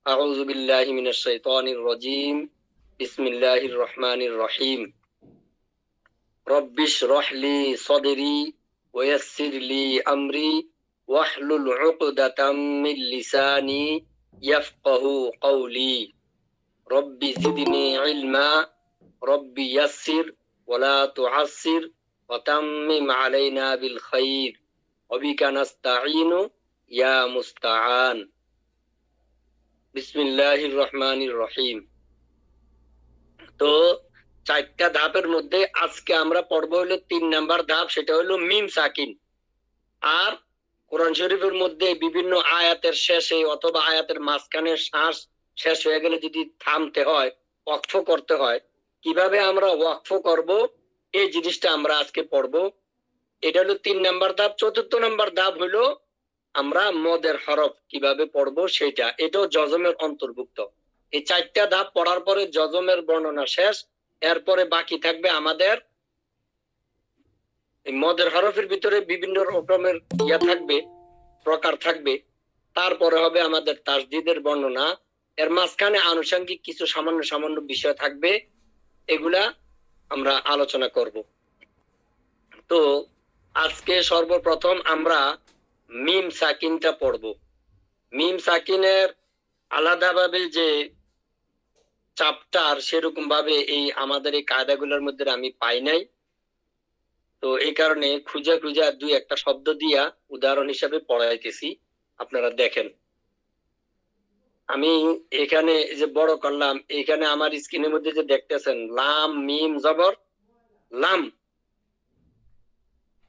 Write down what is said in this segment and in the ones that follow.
أعوذ بالله من الشيطان الرجيم. بسم الله الرحمن الرحيم. رب اشرح لي صدري ويسر لي أمري واحلل عقدة من لساني يفقه قولي. رب زدني علما. رب يسر ولا تعسر وتمم علينا بالخير وبك نستعين يا مستعان. বিসমিল্লাহির রহমানির রহিম। তো চারটা ধাপের মধ্যে আজকে আমরা পড়বো হলো 3 নাম্বার ধাপ, সেটা হলো মিম সাকিন। আর কোরআন শরীফের মধ্যে বিভিন্ন আয়াতের শেষে অথবা আয়াতের মাঝখানে শ্বাস শেষ হয়ে গেলে যদি থামতে হয়, ওয়াকফ করতে হয়, কিভাবে আমরা ওয়াকফ করব এই জিনিসটা আমরা আজকে পড়বো। এটা হলো 3 নাম্বার ধাপ। 4র্থ নাম্বার ধাপ হলো আমরা মদের হরফ কিভাবে পড়বো সেটা, এটাও জজমের অন্তর্ভুক্ত। এই 4টা ধাপ পড়ার পরে জজমের বর্ণনা শেষ। এরপরে বাকি থাকবে আমাদের এই মদের হরফের ভিতরে বিভিন্ন রকমের থাকবে, প্রকার থাকবে। তারপরে হবে আমাদের তাসদীদের বর্ণনা। এর মাঝখানে আনুষঙ্গিক কিছু সামান্য সামান্য বিষয় থাকবে, এগুলা আমরা আলোচনা করব। তো আজকে সর্বপ্রথম আমরা মিম সাকিনটা পড়ব। মিম সাকিনের আলাদাভাবে যে চাপ্টার সেরকম ভাবে এই আমাদের এই কায়দাগুলোর মধ্যে আমি পাই নাই। তো এই কারণে খুঁজা খুঁজা 2-1টা শব্দ দিয়া উদাহরণ হিসাবে পড়াইতেছি, আপনারা দেখেন। আমি এখানে যে বড় করলাম, এখানে আমার স্ক্রিনের মধ্যে যে দেখতেছেন লাম মিম জবর লাম,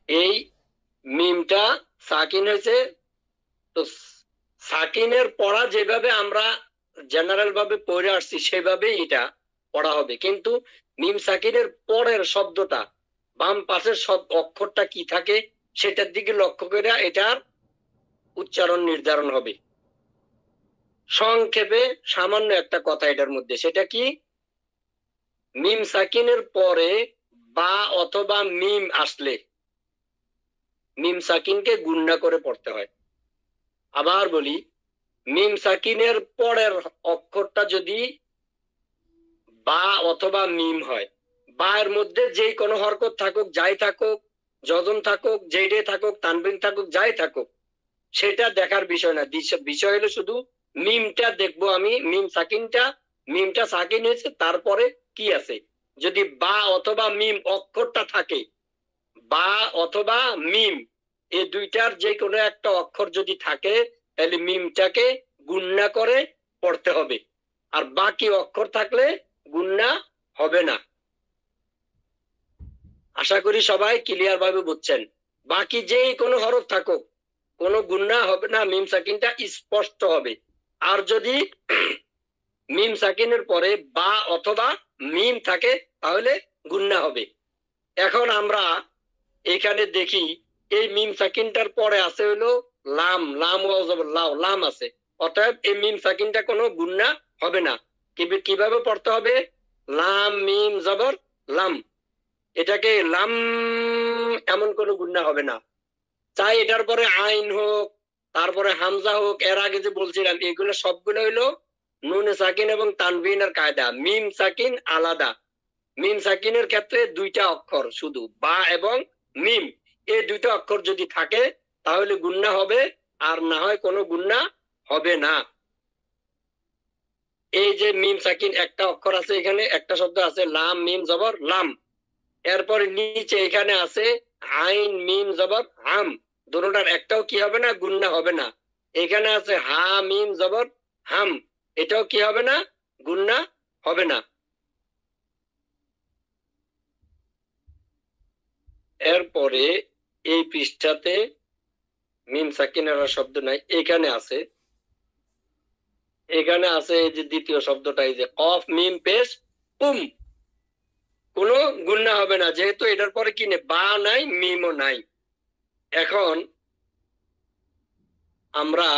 এই মিমটা সাকিন হয়েছে। তো সাকিনের পড়া যেভাবে আমরা জেনারেল ভাবে পড়ে আসছি সেভাবে এটা পড়া হবে, কিন্তু মিম সাকিনের পরের শব্দটা বাম পাশের সব অক্ষরটা কি থাকে সেটার দিকে লক্ষ্য করে এটার উচ্চারণ নির্ধারণ হবে। সংক্ষেপে সামান্য একটা কথা এটার মধ্যে, সেটা কি, মিম সাকিনের পরে বা অথবা মিম আসলে মিম সাকিনকে গুণনা করে পড়তে হয়। আবার বলি, মিম সাকিনের পরের অক্ষরটা যদি বা অথবা মিম হয়, বা এর মধ্যে যে কোনো হরকত থাকুক, যাই থাকুক, যজন থাকুক, যেডে থাকুক, তানবিন থাকুক, যাই থাকুক, সেটা দেখার বিষয় না। বিষয় হলো শুধু মিমটা দেখবো আমি, মিমটা সাকিন হয়েছে, তারপরে কি আছে। যদি বা অথবা মিম অক্ষরটা থাকে, বা অথবা মিম এই দুইটার যে কোনো একটা অক্ষর যদি থাকে, তাহলে মিমটাকে গুণনা করে পড়তে হবে। আর বাকি অক্ষর থাকলে গুণনা হবে না। আশা করি সবাই ক্লিয়ার ভাবে বুঝছেন। বাকি যে কোনো হরফ থাকুক, কোনো গুণনা হবে না, মিম সাকিনটা স্পষ্ট হবে। আর যদি মিম সাকিনের পরে বা অথবা মিম থাকে তাহলে গুণনা হবে। এখন আমরা এখানে দেখি এই মিম সাকিনটার পরে আছে হলো লাম, লাম লাও, লাম আছে, অতএব এই মিম সাকিনটা কোনো গুণনা হবে না। কিভাবে পড়তে হবে, লাম মিম জবর লাম, এটাকে লাম এমন কোনো গুণনা হবে না। চাই এটার পরে আইন হোক, তারপরে হামজা হোক, এর আগে যে বলছিলাম এগুলো সবগুলো হইলো নুনে সাকিন এবং তানবিনের কায়দা। মিম সাকিন আলাদা। মিম সাকিনের ক্ষেত্রে 2টা অক্ষর শুধু, বা এবং মিম, এই 2টা অক্ষর যদি থাকে তাহলে গুণনা হবে, আর না হয় কোনো গুণনা হবে না। এই যে মিম সাকিন একটা অক্ষর আছে, এখানে একটা শব্দ আছে লাম মিম জবর লাম, এরপরে নিচে এখানে আছে আইন মিম জবর হাম, দুটোটার একটাও কি হবে না, গুণনা হবে না। এখানে আছে হা মিম জবর হাম, এটাও কি হবে না, গুণনা হবে না। এরপরে এই পৃষ্ঠাতে মিম সাকিনের শব্দ নাই, এখানে আছে এই যে দ্বিতীয় শব্দটা, এই যে কফ মিম পেশ পুম, কোনো গুণনা হবে না, যেহেতু এটার পরে কি নেই, বা নাই মিমও নাই। এখন আমরা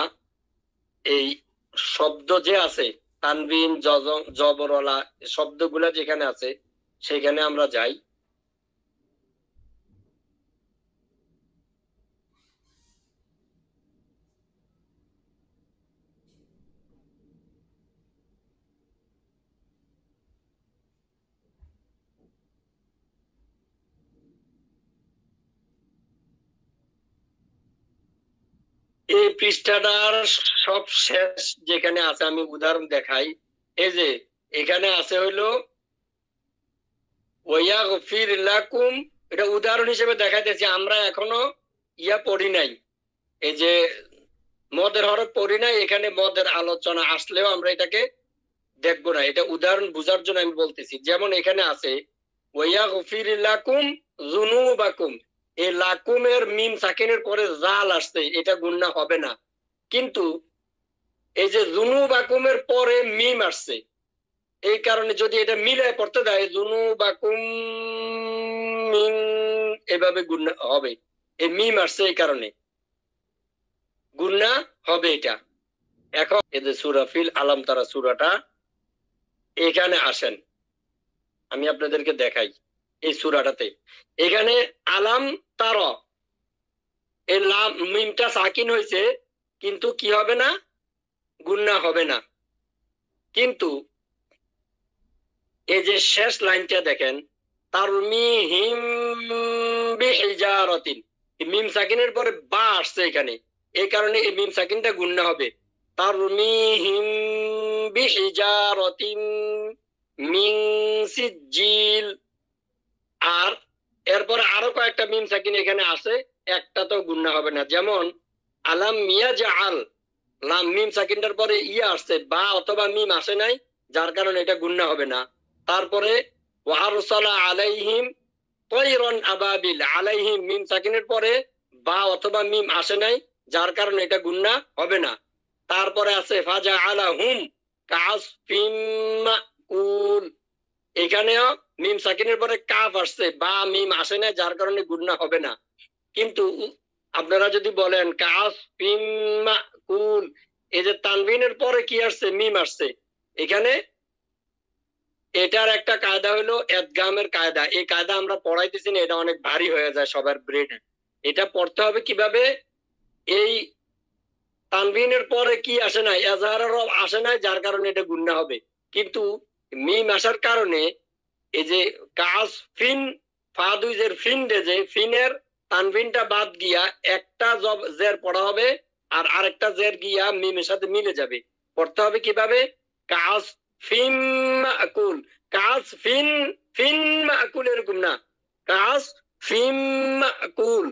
এই শব্দ যে আছে তানবিন জবরওয়ালা শব্দগুলা যেখানে আছে সেখানে আমরা যাই। এই পৃষ্ঠাটার সব শেষ যেখানে আছে আমি উদাহরণ দেখাই। এই যে এখানে আছে হইলো ওয়াগফির লাকুম, এটা উদাহরণ হিসেবে দেখাইতেছি। আমরা এখনো ইয়া পড়ি নাই, এই যে মদের হরফ পড়ি নাই, এখানে মদের আলোচনা আসলেও আমরা এটাকে দেখবো না, এটা উদাহরণ বোঝার জন্য আমি বলতেছি। যেমন এখানে আছে ওয়াগফির লাকুম যুনুবাকুম, এই লাকুমের মিম সাকিনের পরে জাল আসছে, এটা গুনাহ হবে না। কিন্তু এই যে যুনুবাকুমের পরে মিম আসছে, এই কারণে যদি এটা মিলে পড়তে দেয় যুনুবাকুম মিন, এভাবে গুনাহ হবে। এই মিম আসছে এই কারণে গুনাহ হবে এটা। এখন এই যে সূরা ফিল আলাম তারা সূরাটা, এখানে আসেন আমি আপনাদেরকে দেখাই। এই সূরাটাতে এখানে আলাম তারা, এই লাম মিমটা সাকিন হয়েছে, কিন্তু কি হবে না, গুনাহ হবে না। কিন্তু এই যে শেষ লাইনটা দেখেন, তারমিহিম বিহিজারাতিন, মিম সাকিনের পরে বা আসছে এখানে, এই কারণে এই মিম সাকিনটা গুনাহ হবে। তারমিহিম বিহিজারাতিন মিন সিজিল। আর এরপরে আরো কয়েকটা মিম সাকিন এখানে আছে, একটা তো গুনাহ হবে না। যেমন আলাম ইয়াজআল, লাম মিম সাকিনটার পরে ইয়া আসছে, বা অথবা মিম আসে নাই, যার কারণে এটা গুনাহ হবে না। তারপরে ওয়ারসালা আলাইহিম তায়রান আবাবিল, আলাইহিম মিম সাকিনের পরে বা অথবা মিম আসে নাই, যার কারণে এটা গুনাহ হবে না। তারপরে আছে ফাজা আলাহুম কাসফিম মাকুল, এখানেও মিম সাকিনের পরে কাফ আসছে, বা মিম আসে না, যার কারণে গুনাহ হবে না। কিন্তু আপনারা যদি বলেন কাসফিম মাকুল, এই যে তানবিনের পরে কি আসছে, মিম আসছে, এখানে এটার একটা কায়দা হলো এদগামের কায়দা। এই কায়দা আমরা পড়াইতেছি না, এটা অনেক ভারী হয়ে যায় সবার ব্রেনে। এটা পড়তে হবে কিভাবে, এই তানবিনের পরে কি আসে নাই, এজাহারের আসে নাই, যার কারণে এটা গুনাহ হবে। কিন্তু মিম আসার কারণে এই যে কাস ফিন ফাদুইজের ফিন, যে ফিনের তানবিনটা বাদ গিয়া একটা জের পড়া হবে, আর আরেকটা জের গিয়া মিমের সাথে মিলে যাবে। পড়তে হবে কিভাবে, কাস ফিম মাকুল, কাস ফিন ফিন মাকুল, এরকম না, কাস ফিম মাকুল,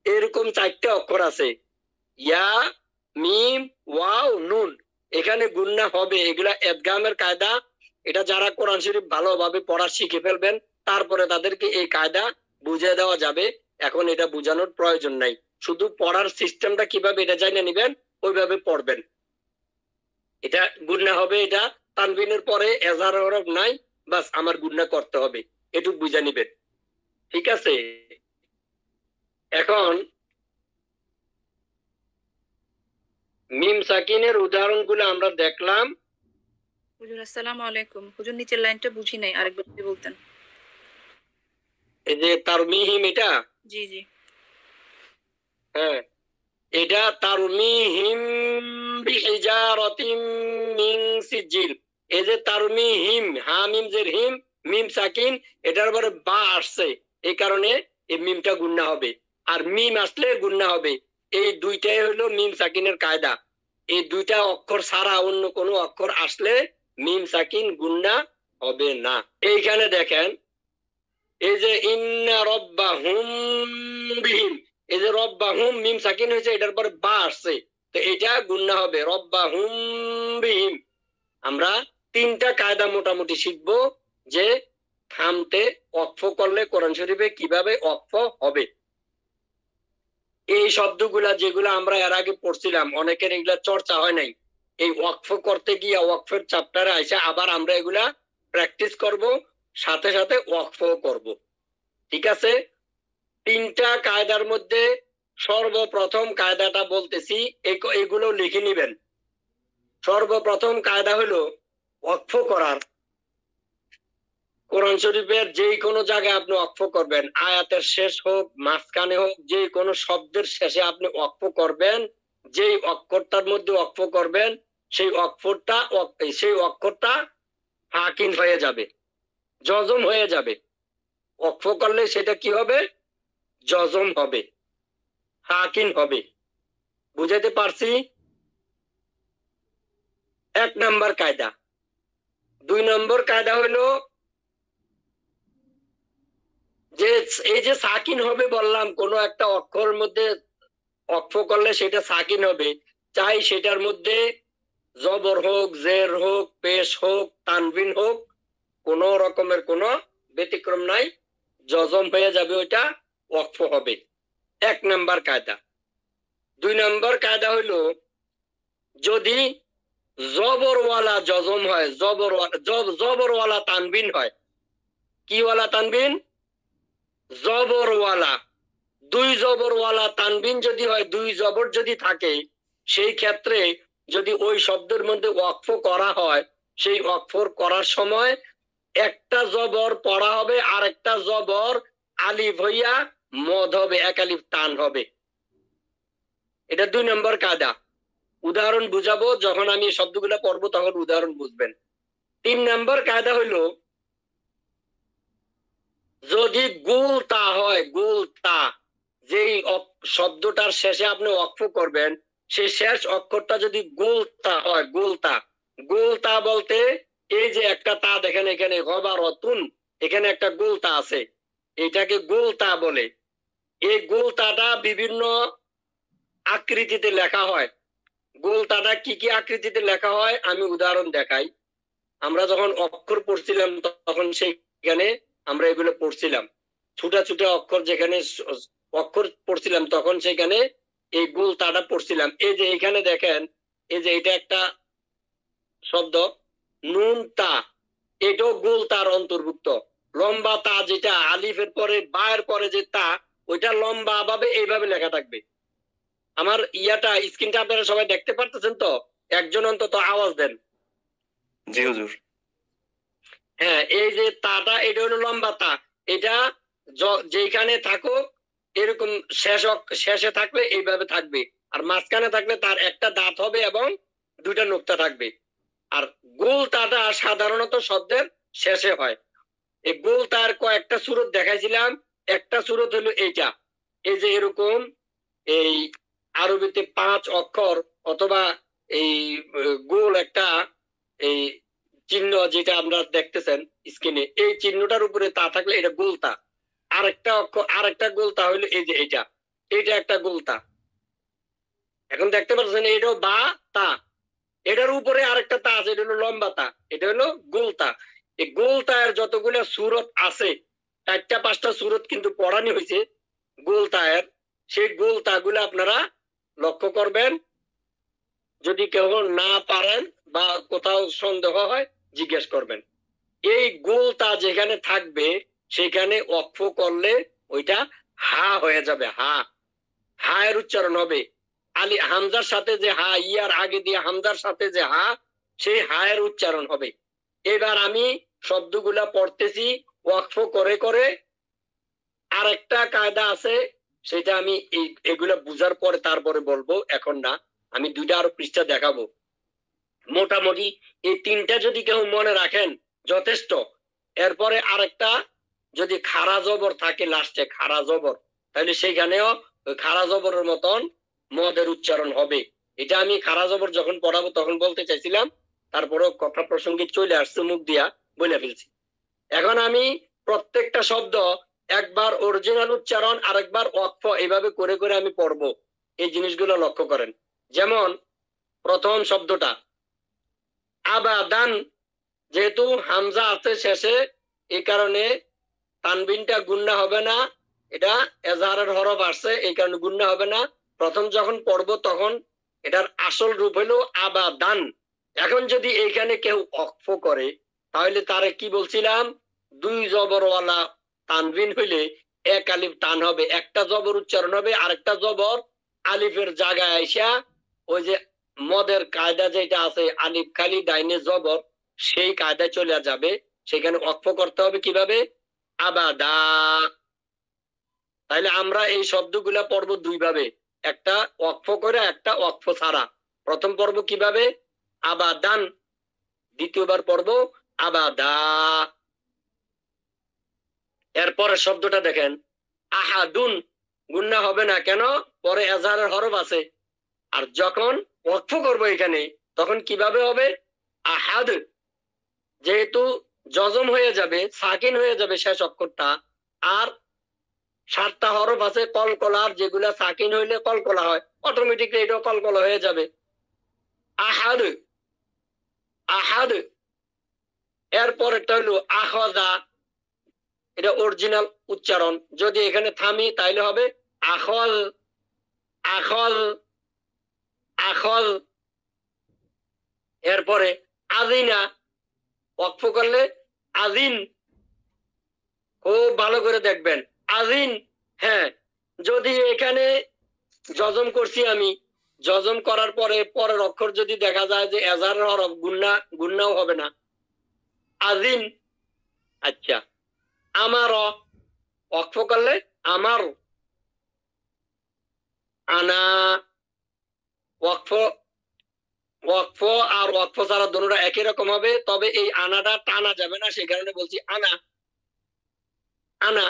এরকম 4টে অক্ষর আছে, ইয়া মিম ওয়াও নুন, এখানে গুনাহ হবে। এগুলা এদগামের কায়দা, এটা যারা কোরআন শরীফ ভালোভাবে পড়া শিখে ফেলবেন, তারপরে তাদেরকে এই কায়দা বুঝিয়ে দেওয়া যাবে। এখন এটা বোঝানোর প্রয়োজন নাই, শুধু পড়ার সিস্টেমটা কিভাবে এটা জানিয়ে নিবেন, ওইভাবে পড়বেন। এটা গুনাহ হবে, এটা তানবিনের পরে এজাহার হরফ নাই, বাস আমার গুনাহ করতে হবে, এটুক বুঝে নিবেন। ঠিক আছে, এখন মিম সাকিনের উদাহরণগুলো আমরা দেখলাম। হুজুর আসসালামু আলাইকুম। হুজুর নিচের লাইনটা বুঝি নাই, আরেকবার যদি বলতেন। এই যে তারমিহিম, এটা জি জি, হ্যাঁ, এটা তারমিহিম বিহিজারাতিম মিন সিজিল। এই যে তারমিহিম, হা মিম জের হিম, মিম সাকিন, এটার পরে বা আসছে, এই কারণে এই মিমটা গুনাহ হবে। আর মিম আসলে গুনাহ হবে। এই দুইটাই হলো মিম সাকিনের কায়দা। এই দুইটা অক্ষর ছাড়া অন্য কোনো অক্ষর আসলে মিম সাকিন গুনাহ হবে না। এইখানে দেখেন, এই যে ইন্না রব্বাহুম বিহিম, এই যে রব্বাহুম মিম সাকিন হয়েছে, এটার পরে বা আসছে, তো এটা গুনাহ হবে রব্বাহুম বিহিম। আমরা 3টা কায়দা মোটামুটি শিখবো, যে থামতে ওয়াকফ করলে কোরআন শরীফে কিভাবে ওয়াকফ হবে। এই শব্দগুলা যেগুলো আমরা এর আগে পড়ছিলাম, অনেকের এগুলা চর্চা হয় নাই। এই ওয়াকফ করতে গিয়ে ওয়াকফের চ্যাপ্টারে আইসা আবার আমরা এগুলা প্র্যাকটিস করব, সাথে সাথে ওয়াকফ করব। ঠিক আছে, 3টা কায়দার মধ্যে সর্বপ্রথম কায়দাটা বলতেছি, এগুলো লিখে নিবেন। সর্বপ্রথম কায়দা হলো ওয়াকফ করার। কোরআন শরীফের যে কোনো জায়গায় আপনি ওয়াকফ করবেন, আয়াতের শেষ হোক, মাঝখানে হোক, যে কোনো শব্দের শেষে আপনি ওয়াকফ করবেন, যেই অক্ষরটার মধ্যে ওয়াকফ করবেন, সেই অক্ষরটা হাকিন হয়ে যাবে, জজম হয়ে যাবে। ওয়াকফ করলে সেটা কি হবে, জজম হবে, হাকিন হবে। বুঝাইতে পারছি? 1 নাম্বার কায়দা। 2 নম্বর কায়দা হলো যে এই যে সাকিন হবে বললাম, কোন একটা অক্ষরের মধ্যে অক্ষ করলে সেটা সাকিন হবে, চাই সেটার মধ্যে জবর হোক, জের হোক, পেশ হোক, তানবিন হোক, কোন রকমের কোনো ব্যতিক্রম নাই, জজম হয়ে যাবে, ওইটা ওয়াকফ হবে। 1 নাম্বার কায়দা। 2 নাম্বার কায়দা হইল যদি জবরওয়ালা জজম হয়, জবরওয়ালা তানবিন হয়। কি ওয়ালা তানবিন? জবরওয়ালা। 2 জবরওয়ালা তানবিন যদি হয়, 2 জবর যদি থাকে, সেই ক্ষেত্রে যদি ওই শব্দের মধ্যে ওয়াকফ করা হয়, সেই ওয়াকফ করার সময় একটা জবর পড়া হবে আর একটা জবর আলিফ হইয়া মদ হবে, এক আলিফ টান হবে। এটা 2 নম্বর কায়দা। উদাহরণ বুঝাবো, যখন আমি শব্দগুলো পড়বো তখন উদাহরণ বুঝবেন। 3 নম্বর কায়দা হইল যদি গুলতা হয়, গুলতা, যেই শব্দটার শেষে আপনি ওয়াকফ করবেন সেই শেষ অক্ষরটা যদি গুলতা হয়, গুলতা। গুলতা বলতে এই যে একটা তা দেখেন এখানে গবারতুন, এখানে একটা গুলতা আছে, এটাকে গুলতা বলে। এই গুলতাটা বিভিন্ন আকৃতিতে লেখা হয়। গুলতাটা কি কি আকৃতিতে লেখা হয় আমি উদাহরণ দেখাই। আমরা যখন অক্ষর পড়ছিলাম তখন সেইখানে আমরা এগুলো পড়ছিলাম, ছোটা ছোটা অক্ষর যেখানে অক্ষর পড়ছিলাম তখন সেখানে এই গুলতাটা পড়ছিলাম। এই যে এখানে দেখেন, এই যে এটা একটা শব্দ নুন তা, এটাও গুলতার অন্তর্ভুক্ত। লম্বা তা যেটা আলিফের পরে বায়ের পরে যে তা, ওইটা লম্বা ভাবে এইভাবে লেখা থাকবে। আমার ইয়াটা স্ক্রিনটা আপনারা সবাই দেখতে পারতেছেন তো? একজন অন্তত আওয়াজ দেন। জি হুজুর। হ্যাঁ, এই যে তাটা এটা হলো লম্বা তা, এটা যেখানে থাকুক এরকম শেষে থাকলে এইভাবে থাকবে, আর মাঝখানে থাকলে তার একটা দাঁত হবে এবং 2টা নোক্তা থাকবে। আর গোল তাটা সাধারণত শব্দের শেষে হয়। এই গোল তার কয়েকটা সূরত দেখাইছিলাম। একটা সূরত হলো এইটা, এই যে এরকম এই আরবিতে 5 অক্ষর অথবা এই গোল একটা এই চিহ্ন যেটা আমরা দেখতেছেন স্ক্রিনে, এই চিহ্নটার উপরে তা থাকলে এটা গোলতা। আরেকটা অক্ষর, আরেকটা গোলতা হইলো এই যে এটা, এটা একটা গোলতা। এখন দেখতে পাচ্ছেন এটাও বা তা, এটার উপরে আরেকটা তা আছে, এটা হলো লম্বা তা, এটা হলো গোলতা। এই গোলতায়ের যতগুলো সূরত আছে, 4টা 5টা সূরত কিন্তু পড়ানি হয়েছে গোলতায়ের। সেই গোলতাগুলো আপনারা লক্ষ্য করবেন। যদি কেউ না পারেন বা কোথাও সন্দেহ হয় জিজ্ঞেস করবেন। এই গোলতা যেখানে থাকবে সেখানে ওয়াকফ করলে ওইটা হা হয়ে যাবে, হা। হা এর উচ্চারণ হবে আলি হামজার সাথে যে হা, ইয়ার আগে দিয়ে হামজার সাথে যে হা, সেই হা এর উচ্চারণ হবে। এবার আমি শব্দগুলা পড়তেছি ওয়াকফ করে করে। আর একটা কায়দা আছে, সেটা আমি এগুলা বুঝার পরে তারপরে বলবো, এখন না। আমি 2টা আরো পৃষ্ঠা দেখাবো। মোটামুটি এই 3টা যদি কেউ মনে রাখেন যথেষ্ট। এরপরে আরেকটা যদি খাড়া জবর থাকে লাস্টে, খাড়া জবর, তাহলে সেইখানেও খাড়া জবরের মতন মদের উচ্চারণ হবে। এটা আমি খাড়া জবর যখন পড়াবো তখন বলতে চাইছিলাম, তারপরেও কথা প্রসঙ্গে চলে আসছে, মুখ দিয়া বলে ফেলছি। এখন আমি প্রত্যেকটা শব্দ একবার অরিজিনাল উচ্চারণ আরেকবার ওয়াকফ এইভাবে করে করে আমি পড়বো। এই জিনিসগুলো লক্ষ্য করেন। যেমন প্রথম শব্দটা আবাদান, যেহেতু হামজা আছে শেষে, এই কারণে তানবিনটা গুন্না হবে না, এটা এজাহারের হরফ আসছে এই কারণে গুন্না হবে না। প্রথম যখন পড়বো তখন এটার আসল রূপ হলো আবাদান। এখন যদি এইখানে কেউ ওয়াকফ করে তাহলে তারে কি বলছিলাম, 2 জবরওয়ালা তানবিন হইলে 1 আলিফ টান হবে, একটা জবর উচ্চারণ হবে, আরেকটা জবর আলিফের জায়গায় আইসা ওই যে মদের কায়দা যেটা আছে আলিফ খালি ডাইনে জবর, সেই কায়দায় চলে যাবে। সেখানে ওয়াকফ করতে হবে কিভাবে, আবাদা। তাহলে আমরা এই শব্দগুলা পড়বো 2 ভাবে, একটা ওয়াকফ করে একটা ওয়াকফ ছাড়া। প্রথম পর্ব কিভাবে, আবাদান, দ্বিতীয়বার পড়বো আবাদা। এরপরে শব্দটা দেখেন আহাদুন, গুন্না হবে না কেন, পরে এজাহারের হরফ আছে। আর যখন ওয়াকফ করব এখানে তখন কিভাবে হবে? আহাদ, যেহেতু জজম হয়ে যাবে, সাকিন হয়ে যাবে শেষ অক্ষরটা, আর 7টা হরফ আছে কলকলার, যেগুলা সাকিন হইলে কলকলা হয়, অটোমেটিকলি এটাও কলকলা হয়ে যাবে। আহাদ, আহাদ। এরপর একটা হলো আখদা, এটা অরিজিনাল উচ্চারণ। যদি এখানে থামি তাইলে হবে আখল, আখল, আখল। এরপরে আদিনা, ওয়াকফ করলে আদিন, খুব ভালো করে দেখবেন, আদিন। হ্যাঁ, যদি এখানে জজম করছি আমি, জজম করার পরে পরের অক্ষর যদি দেখা যায় যে এজারের হরফ, গুন্নাও হবে না, আদিন। আচ্ছা, আমার, ওয়াকফ করলে আমার, আনা। ওয়াকফ, ওয়াকফ আর ওয়াকফ ছাড়া দুটোটা একই রকম হবে, তবে এই আনাটা টানা যাবে না, সেই কারণে বলছি আনা, আনা।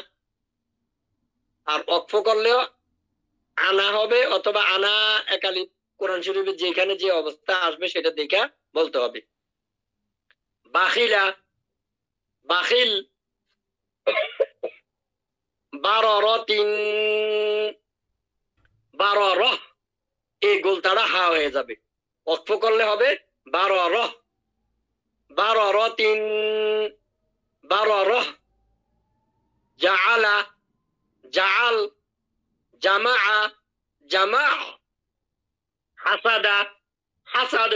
আর ওয়াকফ করলেও আনা হবে, অথবা আনা একালিপ, কোরআন শরীফে যেখানে যে অবস্থা আসবে সেটা দেখা বলতে হবে। বাখিলা, বাখিল, বাররতিন, বারর, এই গোলতাটা হা হয়ে যাবে। ওয়াকফ করলে হবে বারর, বাররতিন, বারর। জাআলা, জাআল, জামা, জামা। হাসাদা, হাসাদ,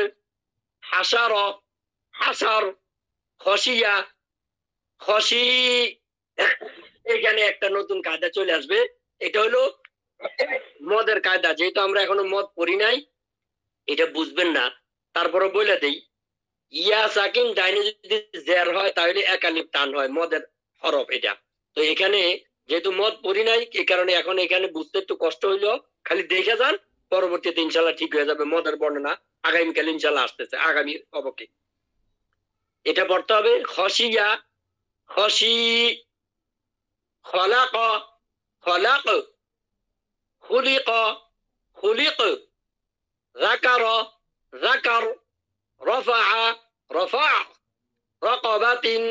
হাসার, হাসার। খসিয়া, খসি। এখানে একটা নতুন কায়দা চলে আসবে, এটা হলো মদের কায়দা। যেহেতু আমরা এখনো মদ পড়ি নাই, এটা বুঝবেন না, তারপরে বলে দেই। ইয়া সাকিন ডাইনে যদি জের হয় তাহলে একালিপ টান হয়, মদের হরফ এটা। তো এখানে যেহেতু মদ পড়ি নাই, এই কারণে এখন এখানে বুঝতে একটু কষ্ট হইলো, খালি দেখে যান, পরবর্তীতে ইনশাল্লাহ ঠিক হয়ে যাবে। মদের বর্ণনা আগামীকাল ইনশাল্লাহ আসতেছে, আগামী অবকে। এটা পড়তে হবে খসিয়া, খসি, খলাক, খলাক, খুলিক, খুলিক, যাকার, যাকার, রফা, রফা, রকবাতিন,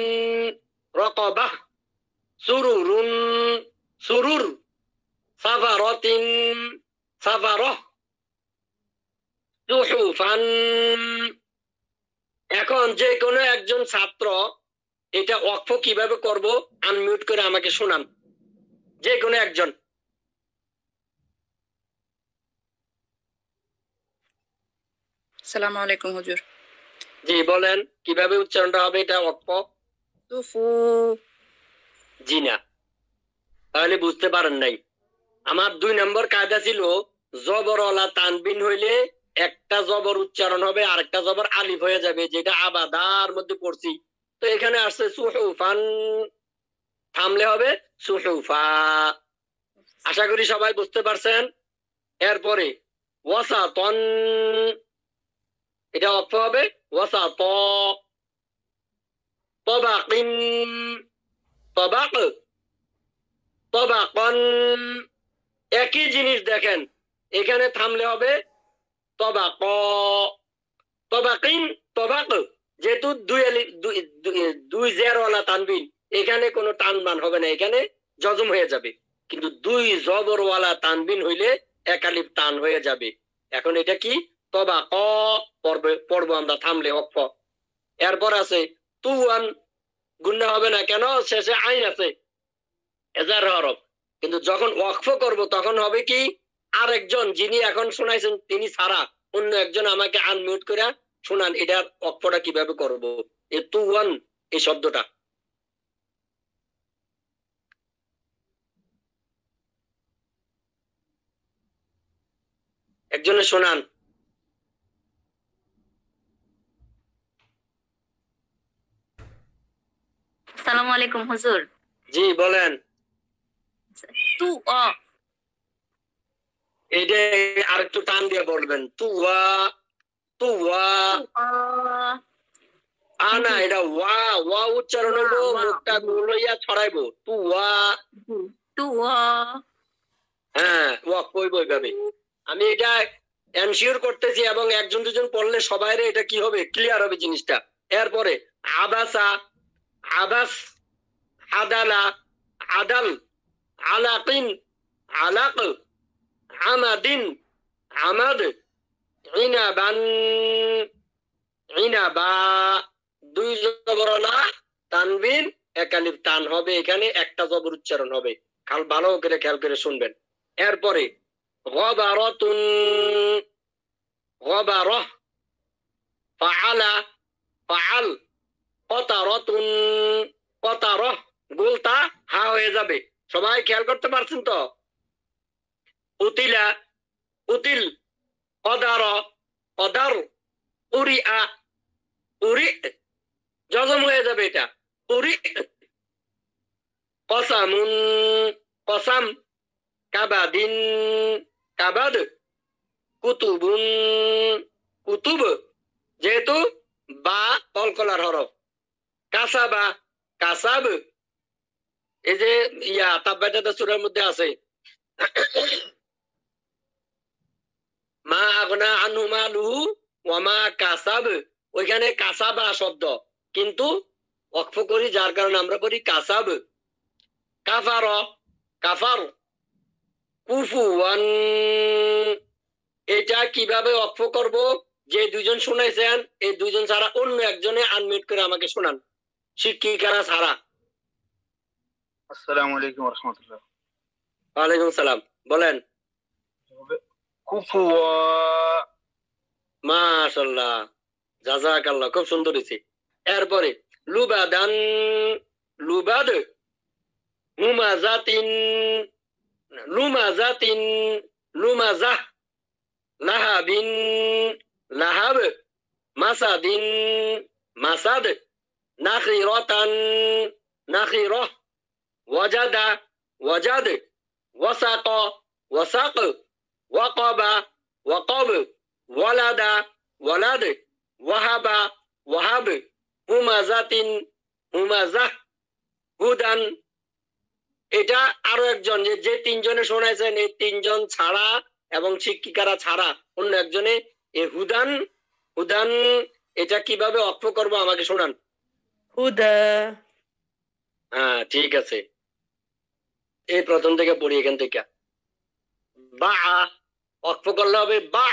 রকবাহ, সুরুরুন, সুরুর, সাফারাতিন, সাফারাহ, সুহুফান। এখন যে কোনো একজন ছাত্র এটা ওয়াকফ কিভাবে করব আনমিউট করে আমাকে শোনান, যে কোনো একজন। আসসালামু আলাইকুম হুজুর। জি বলেন, কিভাবে উচ্চারণটা হবে এটা ওয়াকফ? তুফু। জি না, তাহলে বুঝতে পারেন নাই। আমার 2 নম্বর কায়দা ছিল জবরওয়ালা তানবিন হইলে একটা জবর উচ্চারণ হবে, আরেকটা জবর আলিফ হয়ে যাবে, যেটা আবাদার মধ্যে পড়ছি। তো এখানে আসছে সুহুফান, থামলে হবে সুহুফা। আশা করি সবাই বুঝতে পারছেন। এরপরে ওয়াসাতন, এটা ওয়াকফ হবে ওয়াসাত, তাবাকিন, তাবাক, তাবাকান। একই জিনিস দেখেন, এখানে থামলে হবে তবাক, তবাকিন, তবাক। যেহেতু দুই জেরওয়ালা তানবিন, এখানে কোনো টানবান হবে না, এখানে জজম হয়ে যাবে। কিন্তু 2 জবরওয়ালা তানবিন হইলে একালিপ টান হয়ে যাবে। এখন এটা কি? তবাক পড়বো আমরা থামলে ওয়াকফ। এরপর আছে তুয়ান, গুন্না হবে না, কেন? শেষে আইন আছে, এজার হরফ। কিন্তু যখন ওয়াকফ করব তখন হবে কি, আরেকজন যিনি এখন শোনাইছেন তিনি ছাড়া অন্য একজন আমাকে আনমিউট করে শোনান, এটার ওয়াকফটা কিভাবে করব। এই তুয়ান, এই শব্দটা একজনে শোনান। আসসালামু আলাইকুম হুজুর। জি বলেন। তু অ, এটা আরেকটু টান দিয়ে বলবেন, তুয়া, তুয়া। আনা, এটা ওয়া, ওয়া উচ্চারণ হইব, মুখটা গোল হইয়া ছড়াইবো, তুয়া। তু অ। হ্যাঁ, ওয়াক কইব এইভাবে। আমি এটা এনশিওর করতেছি এবং একজন দুজন পড়লে সবাইরে এটা কি হবে, ক্লিয়ার হবে জিনিসটা। এরপরে আবাসা, আবাস, আদালা, আদাল, আলাকিন, আলাক, আমাদিন, আমাদ, ইনাবান, ইনাবা। দুই জবরলা তানবিন একালিফ টান হবে, এখানে একটা জবর উচ্চারণ হবে। ভালো করে খেয়াল করে শুনবেন। এরপরে গবারাতুন, গবারাহ, ফাআলা, ফাআল, কতারাতুন, কতারাহ। গোলটা হা হয়ে যাবে। সবাই খেয়াল করতে পারছেন তো? উতিলা, উতিল, কদার, কদার, উরিআ, উরি, জজম হয়ে যাবে এটা, উরি। কসামুন, কসাম, কাবাদিন, কাবাদ, কুতুবুন, কুতুব, যেহেতু বা কলকলার হরফ। কাসাবা, কাসাব, এই যে ইয়া তাব্বাতাত সূরার মধ্যে আছে মা আগনা আনহু মালুহু ওয়া মা কাসাব, ওইখানে কাসাবা শব্দ, কিন্তু ওয়াকফ করি যার কারণে আমরা করি কাসাব। কাফার, কাফার, কুফুয়ান। এটা কিভাবে ওয়াকফ করব? যে দুইজন শুনাইছেন এই দুইজন ছাড়া অন্য একজনে আনমিউট করে আমাকে শোনান, শিক্ষিকারা ছাড়া। আসসালামু আলাইকুম ওয়া রাহমাতুল্লাহ। ওয়ালাইকুম সালাম, বলেন। কুফুয়া, মাশাআল্লাহ, জাযাকাল্লাহ, খুব সুন্দর হয়েছে। এরপরে লুবাদান, লুবাদ, মুমাজাতিন, লুমাজাতিন, লুমাজাহ, লাহাবিন, লাহাব, মাসাদিন, মাসাদ, নাখিরাতান, নাখিরাহ, ওয়াজাদা, ওয়াজাদ, ওয়াসাক, ওয়াসাক, ওয়াকাবা, ওয়াকাব, ওয়ালাদা, ওয়ালাদ, ওয়াহাবা, ওয়াহাব, হুমাজাতিন, হুমাজাহ, হুদান। এটা আরো একজন, যে তিনজনে শোনাইছেন এই তিনজন ছাড়া এবং শিক্ষিকারা ছাড়া অন্য একজনে এই হুদান, হুদান এটা কিভাবে অক্ষ করব আমাকে শোনান। হুদা, হ্যাঁ ঠিক আছে, এই প্রথম থেকে পড়ি এখান থেকে। বা অক্ষ করলে হবে বা,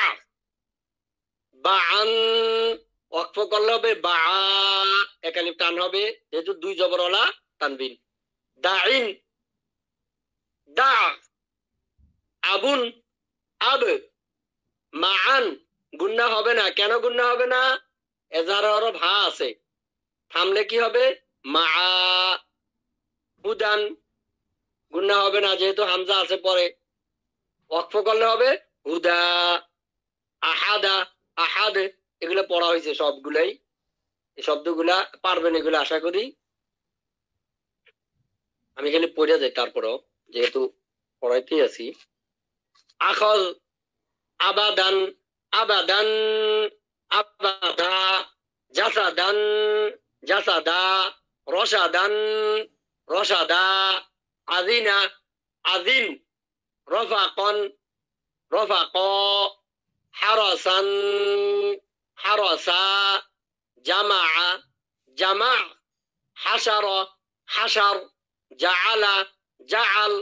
বাআন ওয়াকফ করলে হবে বা, একালিফ টান হবে যেহেতু দুই জবরওয়ালা তানবিন। দাইন, দা, আবুন, আব, মান। গুন্না হবে না, কেন গুন্না হবে না? এজার হরফ হা আছে, থামলে কি হবে? মা। হুদান, গুন্না হবে না যেহেতু হামজা আছে পরে। ওয়াকফ করলে হবে হুদা। আহাদা, আহাদ, এগুলো পড়া হয়েছে সবগুলাই, এই শব্দগুলা পারবেন এগুলো আশা করি। আমি খালি পড়ে যাই তারপরও যেহেতু পড়াইতেই আছি। আখল, আবাদান, আবাদান, আবাদা, জাসাদান, জাসাদা, রসাদান, রসাদা, আযিনা, আযিন, রফাকন, রফাক, হারাসান, হারাসা, জামা, জামা, হাসার, হাসার, জাআলা, জাআল,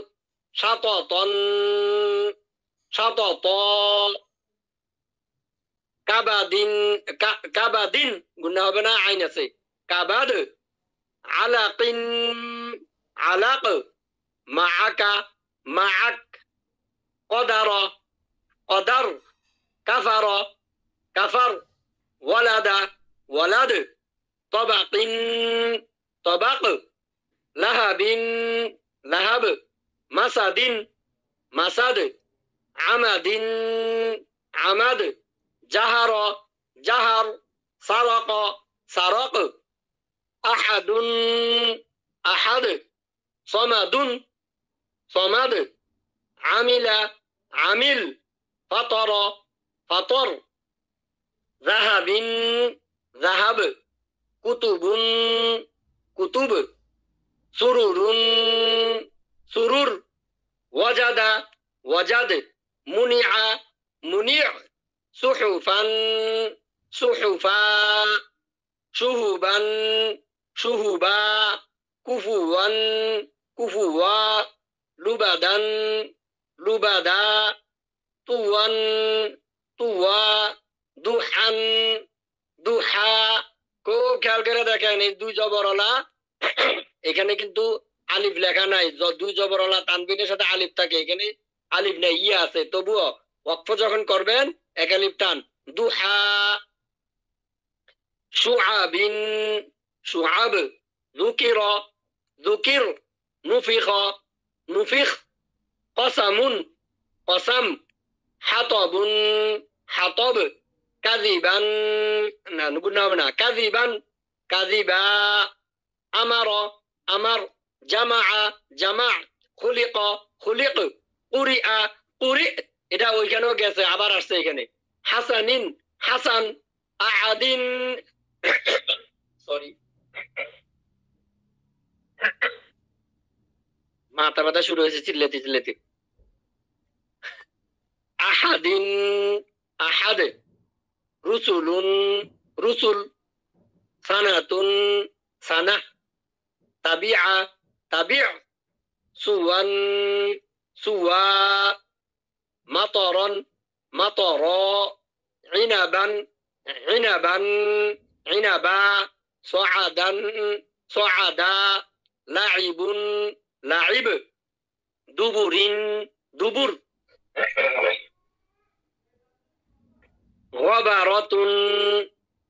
শাতাতান, শাতাত, কাবাদিন, কাবাদিন গুণা হবে না, আইন আছে। কাবাদ, আলাকিন, আলাক, মাআকা, মাআক, কদার, কদার, কাফার, কাফার, ওয়ালাদা, ওয়ালাদ, তবাকিন, তবাক, লাহাবিন, লাহাব, মাসাদিন, মাসাদ, আমাদিন, আমাদ, জাহার, জাহার, সারাক, সারাক, আহাদুন, আহাদ, সমাদুন, সমাদ, আমিলা, আমিল, ফাতর, ফাতর, যাহাবিন, যাহাব, কুতুবুন, কুতুব, সুরুরুন, সুরুর, ওয়াজাদা, ওয়াজাদ, মুনিআ, মুনি', সুহুফান সুহুফা শুহুবান শুহুবা কুফুয়ান কুফুয়া লুবাদান লুবাদা তুয়ান তুয়া দুহান দুহা। খুব খেয়াল করে দেখেন এই দুই জবরলা এখানে কিন্তু আলিফ লেখা নাই, দুই জবরলা তানবিনের সাথে আলিফ থাকে, এখানে আলিফ নাই, ইয়া আছে, তবুও ওয়াকফ যখন করবেন এক আলিফ টান। দুহা শুআবিন শুআব যুকিরা যুকির নুফিখা নুফিখ কসামুন কসাম হাতাবুন হাতাব কাযিবান না গুণা হবে না, কাযিবান কাযিবা আমার আমার জামা জামা খুলিক খুলিক কুরিআ কুরি, এটা ওইখানেও গেছে আবার আসছে এখানে। হাসানিন হাসান আদিন সরি মাথা ব্যথা শুরু হয়েছে চিল্লাতে চিল্লাতে। আহাদিন আহাদ রুসুলুন রুসুল সানাতুন সানা তাবিআ তাবিআ সুওয়ান সুওয়া মাতরন মাতরা ইনাবান ইনাবান ইনাবা সুআদান সুআদা লাইবুন লাইব দুবুরিন দুবুর গবারাতুন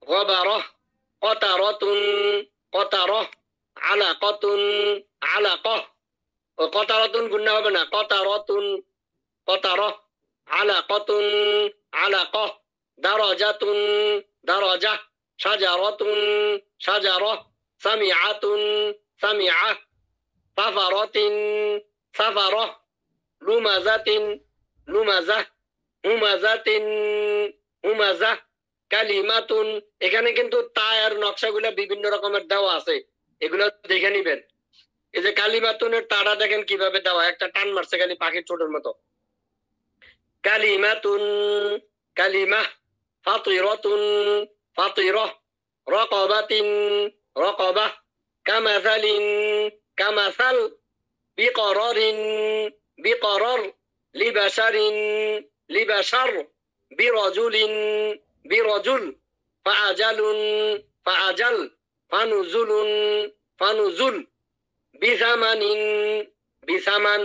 গবারাহ কতারাতুন কতারাহ আলাকাতুন আলাকাহ। কতারাতুন গুণা হবে না, কতারাতুন কতারাহ আলাকাতুন আলাকাহ। দারাজাতুন দারাজাহ শাজারাতুন শাজারাহ সামিআতুন সামিআহ সাফারাতিন সাফারাহ লুমাজাতিন লুমাজাহ হুমাজাতিন হুমাজাহ কালিমাতুন। এখানে কিন্তু তায়ের নকশাগুলো বিভিন্ন রকমের দেওয়া আছে, এগুলো দেখে নিবেন। এই যে কালিমাতুনের তারা দেখেন কিভাবে দেওয়া, একটা টান মারছে খালি পাখির ছোটের মতো। কালিমাতুন কালিমা ফাতিরাতুন ফাতিরা রাকাবাতিন রাকাবা কামাসালিন কামাসাল বিকরারিন বিকরার লিবাশারিন লিবাশার বিরজুলিন বিরজুল ফাআজালুন ফাআজাল ফানুজুলুন ফানুজুল বিসামানিন বিসামান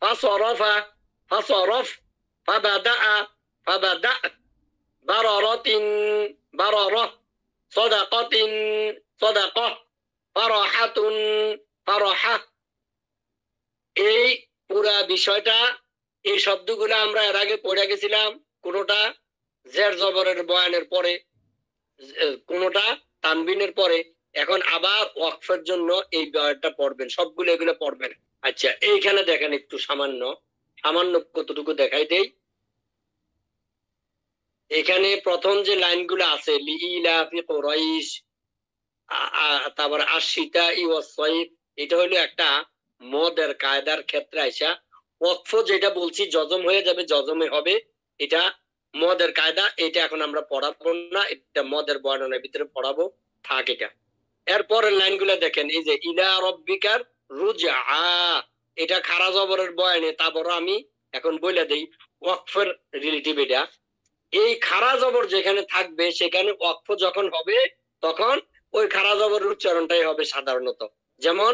ফাসরাফা ফাসরাফ ফাবাদা ফাবাদা বারারাতিন বারারাহ সাদাকাতিন সাদাকাহ ফারাহাতুন ফারাহা। এই পুরা বিষয়টা এই শব্দগুলো আমরা এর আগে পড়ে গেছিলাম, কোনটা জের জবরের বয়ানের পরে, কোনটা তানবিনের পরে। এখন আবার ওয়াকফের জন্য এই বয়ানটা পড়বেন, সবগুলো এগুলো পড়বেন। আচ্ছা এইখানে দেখেন একটু সামান্য সামান্য কতটুকু দেখাই দেই। এখানে প্রথম যে লাইনগুলো আছে লিইলাফি কুরাইশ, তারপর আশিতা ওয়াস-সাইফ, এটা হলো একটা মদের কায়দার ক্ষেত্রে আইসা ওয়াকফ যেটা বলছি জজম হয়ে যাবে, জজমে হবে, এটা মদের কায়দা। এটা এখন আমরা পড়াবো না, এটা মদের বর্ণনার ভিতরে পড়াবো, থাক এটা। এরপরের লাইনগুলো দেখেন, এই যে ইলা রব্বিকার রুজআ, এটা খারা জবরের বয়ানে, তারপর আমি এখন বলে দেই ওয়াকফের রিলেটিভ। এটা এই খারা জবর যেখানে থাকবে সেখানে ওয়াকফ যখন হবে তখন ওই খারা জবরের উচ্চারণটাই হবে সাধারণত। যেমন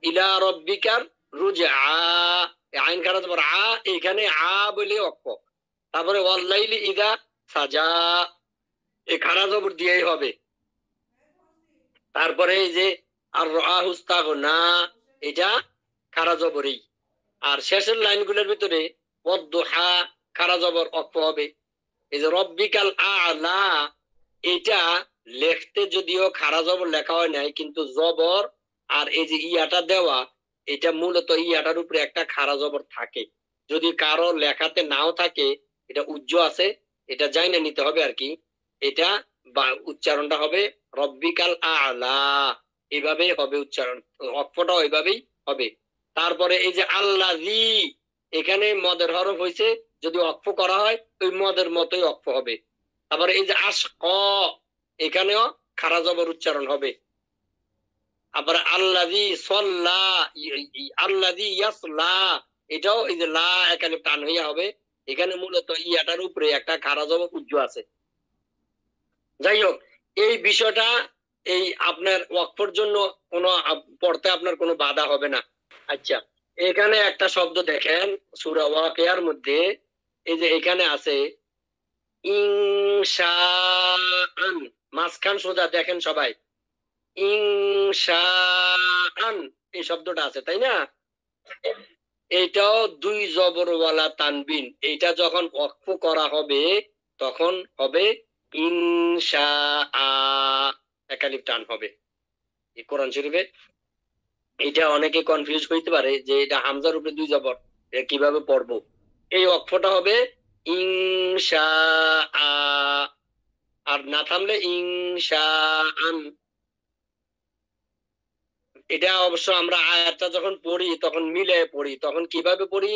ইলা রব্বিকার রুজআ, আইন খারা জবর আ, এখানে আ বলে ওয়াকফ। তারপরে ওয়াল্লাইলি ইদা সাজা, এই খারা জবর দিয়েই হবে। তারপরে এই যে আর রাহুস্তাগনা, এটা খারা জবরই। আর শেষের লাইনগুলোর ভিতরে ওয়াদদুহা খারা জবর ওয়াকফ হবে। এই যে রব্বিকাল আ'লা, এটা লেখতে যদিও খারা জবর লেখা হয় নাই, কিন্তু জবর আর এই যে ইয়াটা দেওয়া, এটা মূলত ইয়াটার উপরে একটা খারা জবর থাকে। যদি কারো লেখাতে নাও থাকে, এটা উজ্জ আছে, এটা জাইনা নিতে হবে আর কি। এটা বা উচ্চারণটা হবে রব্বিকাল আ'লা, এইভাবেই হবে উচ্চারণ, ওয়াকফটা ওইভাবেই হবে। তারপরে এই যে আল্লাযী, এখানে মদের হরফ হয়েছে যদি অক্ফ করা হয় ওই মদের মতোই অক্ফ হবে। তারপরে এই যে এখানেও খারা জবর উচ্চারণ হবে। আবার আল্লাযী সাল্লা, আল্লাযী ইয়াসলা, এটাও এই যে লা এখানে টান হইয়া হবে। এখানে মূলত ইয়াটার উপরে একটা খারা জবর উজ্জ আছে। যাই হোক, এই বিষয়টা এই আপনার ওয়াকফের জন্য কোনো পড়তে আপনার কোনো বাধা হবে না। আচ্ছা, এখানে একটা শব্দ দেখেন সূরা ওয়াকিয়ার মধ্যে, এই যে এখানে আছে ইনশাআন, মাঝখান সোজা দেখেন সবাই, ইনশাআন এই শব্দটা আছে, তাই না? এইটাও দুই জবরওয়ালা তানবিন। এইটা যখন ওয়াকফ করা হবে তখন হবে ইনশাআ, একালিফ টান হবে। এই কোরআন শরীফে এটা অনেকে কনফিউজ হইতে পারে যে এটা হামজার উপরে দুই জবর, এটা কিভাবে পড়বো। এই ওয়াকফটা হবে ইনশাআ, আর না থামলে ইনশাআন। এটা অবশ্য আমরা আয়াতটা যখন পড়ি তখন মিলে পড়ি, তখন কিভাবে পড়ি,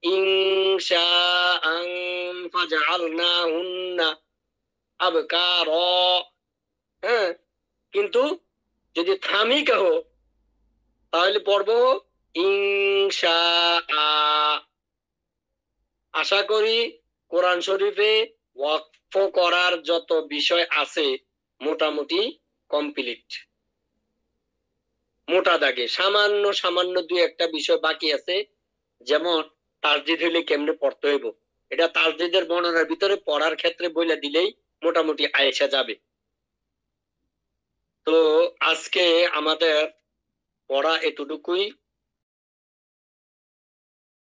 ইনশাআন ফাজআলনাহুন্না আবকারা। হ্যাঁ, কিন্তু যদি থামি কহ তাহলে পড়বো ইনশাআ। আশা করি কোরআন শরীফে ওয়াকফ করার যত বিষয় আছে মোটামুটি কমপ্লিট। মোটা দাগে সামান্য সামান্য দুই একটা বিষয় বাকি আছে, যেমন তাসদিদ হইলে কেমনে পড়তে হইব, এটা তাসদিদের বর্ণনার ভিতরে পড়ার ক্ষেত্রে বইলা দিলেই মোটামুটি আয়েশা যাবে। তো আজকে আমাদের পড়া এতটুকুই।